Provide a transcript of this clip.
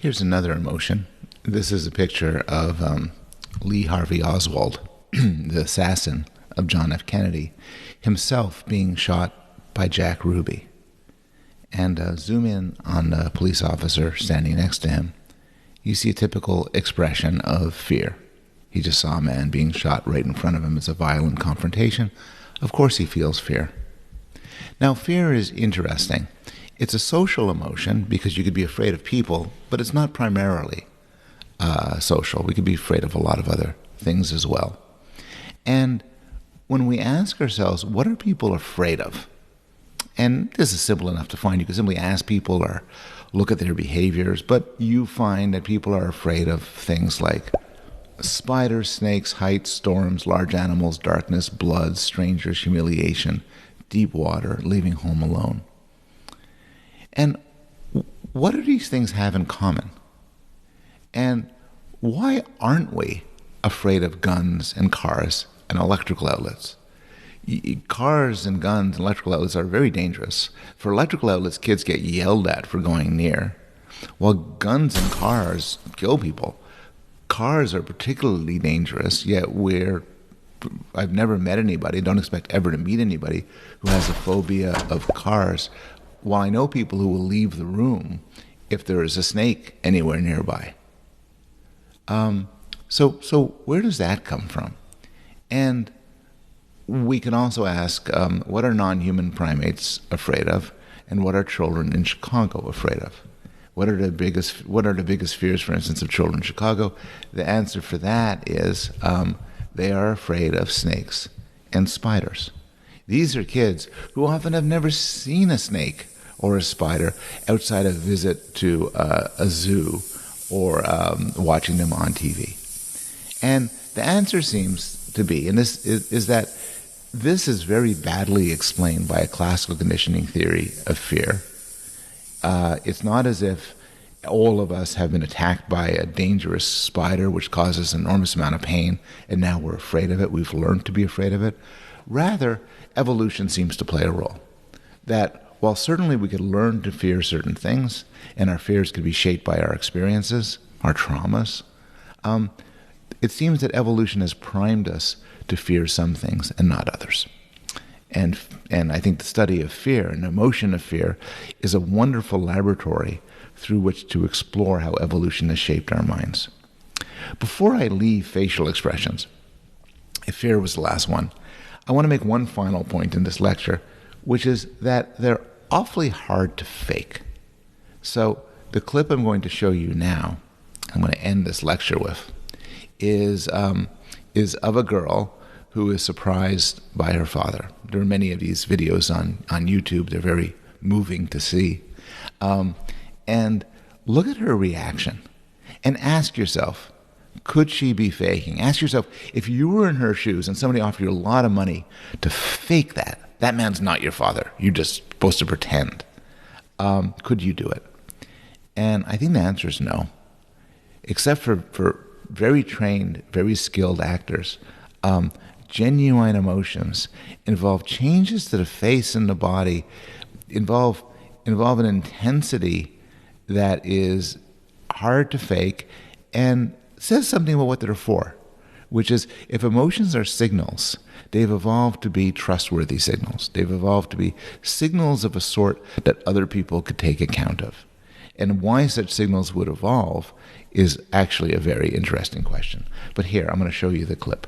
Here's another emotion. This is a picture of Lee Harvey Oswald, the assassin of John F. Kennedy, himself being shot by Jack Ruby. And zoom in on the police officer standing next to him. You see a typical expression of fear. He just saw a man being shot right in front of him. It's a violent confrontation. Of course he feels fear. Now, fear is interesting. It's a social emotion because you could be afraid of people, but it's not primarily social. We could be afraid of a lot of other things as well. And when we ask ourselves, what are people afraid of? And this is simple enough to find. You can simply ask people or look at their behaviors, but you find that people are afraid of things like spiders, snakes, heights, storms, large animals, darkness, blood, strangers, humiliation, deep water, leaving home alone. And what do these things have in common? And why aren't we afraid of guns and cars and electrical outlets? Cars and guns and electrical outlets are very dangerous. For electrical outlets, kids get yelled at for going near, while guns and cars kill people. Cars are particularly dangerous, yet I've never met anybody, don't expect ever to meet anybody, who has a phobia of cars, while I know people who will leave the room if there is a snake anywhere nearby. So where does that come from? And we can also ask, what are non-human primates afraid of, and what are children in Chicago afraid of? What are the biggest fears, for instance, of children in Chicago? The answer for that is they are afraid of snakes and spiders. These are kids who often have never seen a snake or a spider outside a visit to a zoo or watching them on TV. And the answer seems to be, and this is that this is very badly explained by a classical conditioning theory of fear. It's not as if all of us have been attacked by a dangerous spider which causes an enormous amount of pain and now we're afraid of it. We've learned to be afraid of it. Rather, evolution seems to play a role. That while certainly we could learn to fear certain things, and our fears could be shaped by our experiences, our traumas, it seems that evolution has primed us to fear some things and not others. And I think the study of fear and emotion of fear is a wonderful laboratory through which to explore how evolution has shaped our minds. Before I leave facial expressions, if fear was the last one, I want to make one final point in this lecture, which is that they're awfully hard to fake. So the clip I'm going to show you now, I'm going to end this lecture with, is of a girl who is surprised by her father. There are many of these videos on YouTube. They're very moving to see. And look at her reaction and ask yourself, could she be faking? Ask yourself, if you were in her shoes and somebody offered you a lot of money to fake that man's not your father. You're just supposed to pretend. Could you do it? And I think the answer is no. Except for very trained, very skilled actors, genuine emotions involve changes to the face and the body, involve an intensity that is hard to fake and says something about what they're for, which is if emotions are signals, they've evolved to be trustworthy signals. They've evolved to be signals of a sort that other people could take account of. And why such signals would evolve is actually a very interesting question. But here, I'm going to show you the clip.